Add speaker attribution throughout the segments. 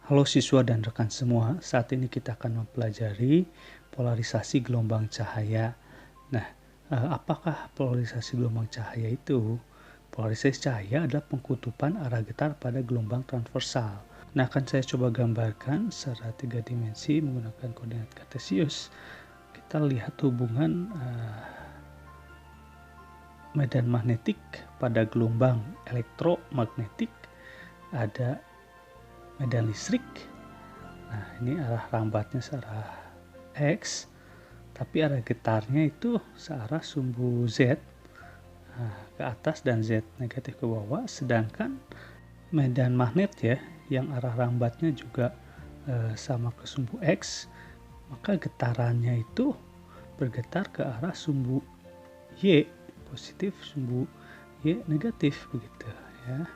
Speaker 1: Halo siswa dan rekan semua, saat ini kita akan mempelajari polarisasi gelombang cahaya. Nah, apakah polarisasi gelombang cahaya itu? Polarisasi cahaya adalah pengkutupan arah getar pada gelombang transversal. Nah, akan saya coba gambarkan secara 3 dimensi menggunakan koordinat kartesius. Kita lihat hubungan medan magnetik pada gelombang elektromagnetik, ada medan listrik. Nah, ini arah rambatnya searah X, tapi arah getarnya itu searah sumbu Z, ke atas dan Z negatif ke bawah. Sedangkan medan magnet ya, yang arah rambatnya juga sama ke sumbu X, maka getarannya itu bergetar ke arah sumbu Y positif, sumbu Y negatif, begitu ya.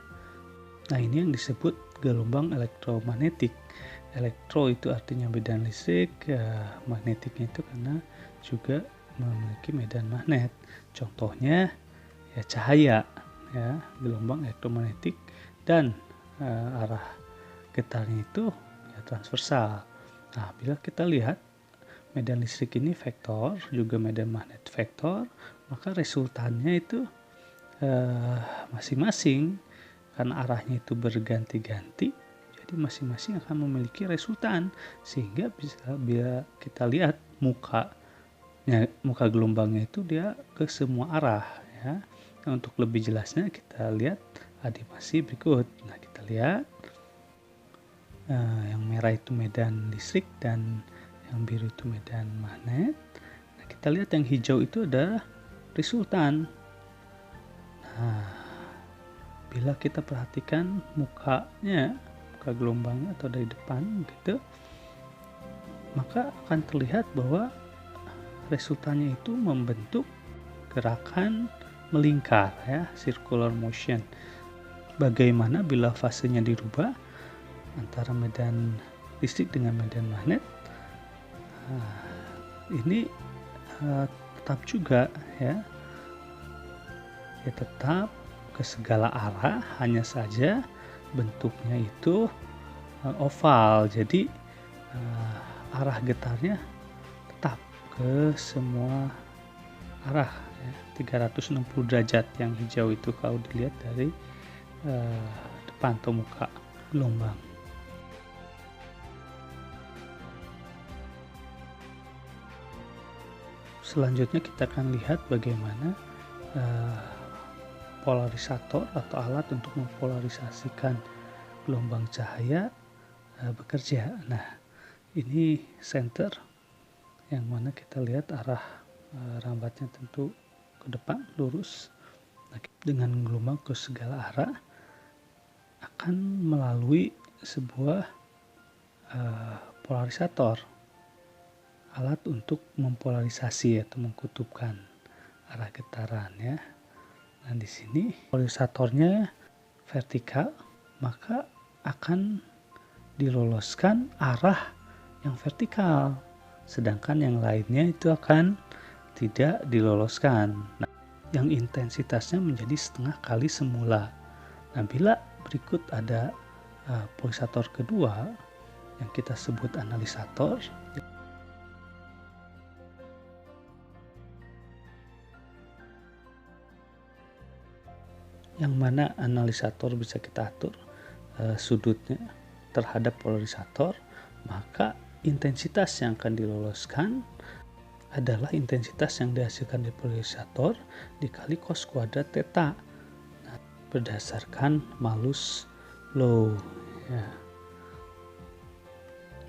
Speaker 1: Nah, ini yang disebut gelombang elektromagnetik. Elektro itu artinya medan listrik, magnetiknya itu karena juga memiliki medan magnet. Contohnya ya cahaya, ya gelombang elektromagnetik, dan arah getarnya itu ya transversal. Nah, bila kita lihat medan listrik ini vektor, juga medan magnet vektor, maka resultannya itu masing-masing karena arahnya itu berganti-ganti, jadi masing-masing akan memiliki resultan, sehingga bila kita lihat muka gelombangnya itu dia ke semua arah ya. Nah, untuk lebih jelasnya kita lihat animasi berikut. Nah, kita lihat yang merah itu medan listrik dan yang biru itu medan magnet. Nah, kita lihat yang hijau itu adalah resultan. Nah, bila kita perhatikan muka gelombangnya atau dari depan gitu, maka akan terlihat bahwa resultannya itu membentuk gerakan melingkar ya, circular motion. Bagaimana bila fasenya dirubah antara medan listrik dengan medan magnet? Ini tetap juga ya tetap ke segala arah, hanya saja bentuknya itu oval, jadi arah getarnya tetap ke semua arah ya, 360 derajat. Yang hijau itu kalau dilihat dari depan atau muka gelombang. Selanjutnya kita akan lihat bagaimana polarisator atau alat untuk mempolarisasikan gelombang cahaya bekerja. Nah, ini center yang mana kita lihat arah rambatnya tentu ke depan lurus. Nah, dengan gelombang ke segala arah akan melalui sebuah polarisator, alat untuk mempolarisasi atau mengkutupkan arah getaran ya. Nah, di sini polarisatornya vertikal, maka akan diloloskan arah yang vertikal, sedangkan yang lainnya itu akan tidak diloloskan. Nah, yang intensitasnya menjadi setengah kali semula. Nah, bila berikut ada polarisator kedua yang kita sebut analisator, yang mana analisator bisa kita atur sudutnya terhadap polarisator, maka intensitas yang akan diloloskan adalah intensitas yang dihasilkan dari polarisator dikali cos kuadrat theta. Nah, berdasarkan Malus law ya.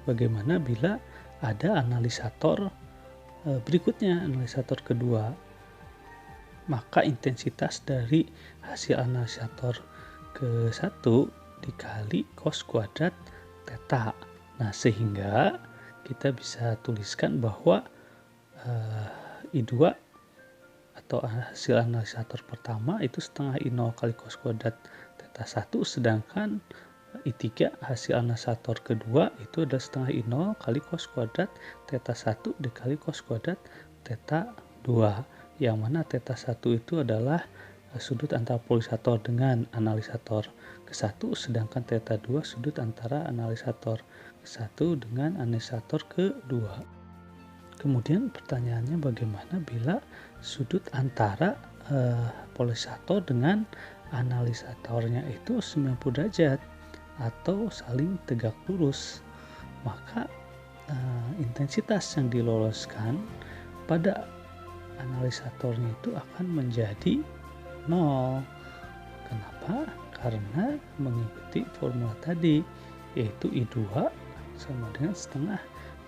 Speaker 1: Bagaimana bila ada analisator berikutnya, analisator kedua, maka intensitas dari hasil analisator ke-1 dikali cos kuadrat theta. Nah, sehingga kita bisa tuliskan bahwa I2 atau hasil analisator pertama itu setengah I0 kali cos kuadrat theta 1, sedangkan I3 hasil analisator kedua itu adalah setengah I0 kali cos kuadrat theta 1 dikali cos kuadrat theta 2, yang mana theta 1 itu adalah sudut antara polarisator dengan analisator ke-1, sedangkan theta 2 sudut antara analisator ke-1 dengan analisator ke-2. Kemudian pertanyaannya bagaimana bila sudut antara polarisator dengan analisatornya itu 90 derajat atau saling tegak lurus, maka intensitas yang diloloskan pada analisatornya itu akan menjadi 0. Kenapa? Karena mengikuti formula tadi, yaitu I2 sama dengan setengah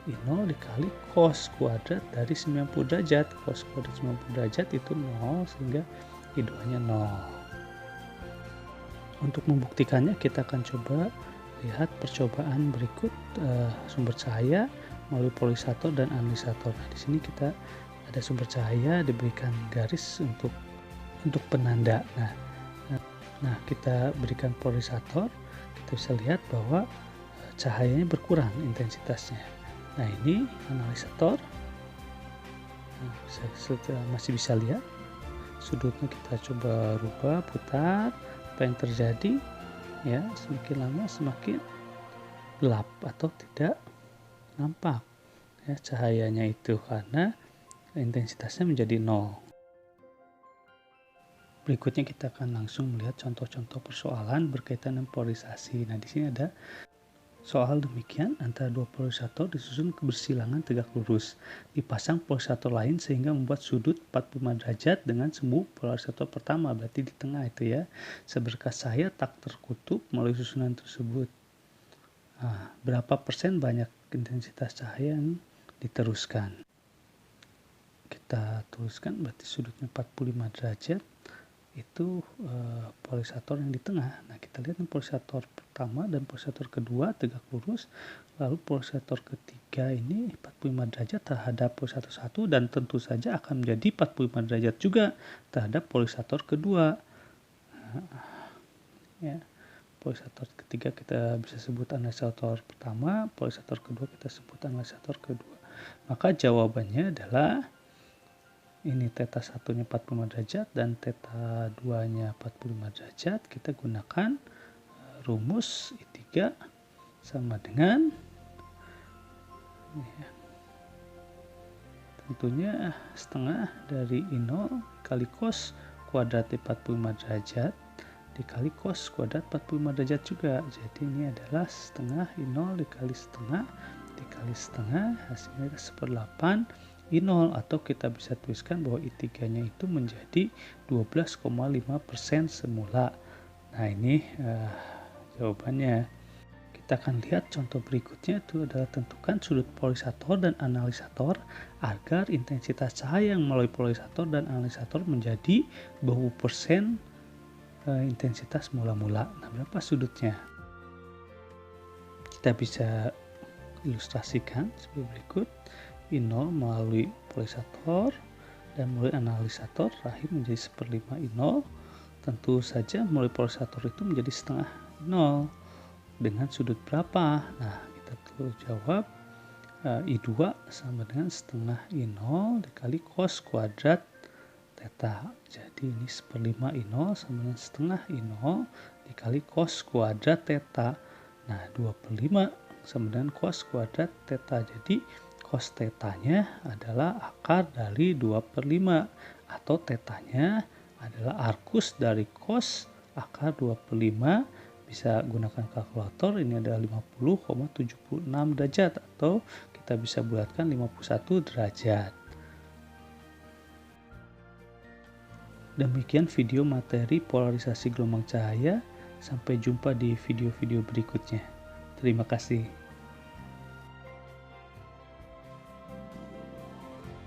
Speaker 1: I0 dikali cos kuadrat dari 90 derajat. Cos kuadrat 90 derajat itu 0, sehingga I2-nya 0. Untuk membuktikannya kita akan coba lihat percobaan berikut sumber cahaya melalui polarisator dan analisator. Nah, di sini kita ada sumber cahaya diberikan garis untuk penanda. Nah, kita berikan polarisator, kita bisa lihat bahwa cahayanya berkurang intensitasnya. Nah, ini analisator. Nah, masih bisa lihat sudutnya, kita coba rubah, putar. Apa yang terjadi? Ya, semakin lama semakin gelap atau tidak nampak ya cahayanya itu, karena intensitasnya menjadi 0. Berikutnya kita akan langsung melihat contoh-contoh persoalan berkaitan dengan polarisasi. Nah, di sini ada soal demikian, antara dua polarisator disusun kebersilangan tegak lurus. Dipasang polarisator lain sehingga membuat sudut 45 derajat dengan semu polarisator pertama, berarti di tengah itu ya. Seberkas cahaya tak terkutub melalui susunan tersebut. Nah, berapa persen banyak intensitas cahaya yang diteruskan? Kita tuliskan, berarti sudutnya 45 derajat. Itu polarisator yang di tengah. Nah, kita lihat polarisator pertama dan polarisator kedua tegak lurus, lalu polarisator ketiga ini 45 derajat terhadap polarisator 1, dan tentu saja akan menjadi 45 derajat juga terhadap polarisator kedua. Ya, polarisator ketiga kita bisa sebut analisator pertama, polarisator kedua kita sebut analisator kedua. Maka jawabannya adalah ini theta 1-nya 45 derajat dan theta 2-nya 45 derajat. Kita gunakan rumus I3 sama dengan ya, tentunya setengah dari I0 kali cos kuadrat 45 derajat dikali cos kuadrat 45 derajat juga. Jadi ini adalah setengah I0 dikali setengah hasilnya 1/8 I0, atau kita bisa tuliskan bahwa I3-nya itu menjadi 12,5% semula. Nah, ini jawabannya. Kita akan lihat contoh berikutnya, itu adalah tentukan sudut polarisator dan analisator agar intensitas cahaya yang melalui polarisator dan analisator menjadi 20% intensitas mula-mula. Nah, berapa sudutnya? Kita bisa ilustrasikan sebagai berikut. I0 melalui polarisator dan melalui analisator terakhir menjadi 1/5 I0. Tentu saja melalui polarisator itu menjadi setengah I0 dengan sudut berapa? Nah, kita perlu jawab I2 sama dengan setengah I0 dikali cos kuadrat theta. Jadi ini 1/5 I0 sama dengan setengah I0 dikali cos kuadrat theta. Nah, 2/5 sama dengan cos kuadrat theta. Jadi cos tetanya adalah akar dari 2/5, atau tetanya adalah arkus dari cos akar 2/5. Bisa gunakan kalkulator, ini adalah 50,76 derajat, atau kita bisa bulatkan 51 derajat. Demikian video materi polarisasi gelombang cahaya. Sampai jumpa di video-video berikutnya. Terima kasih.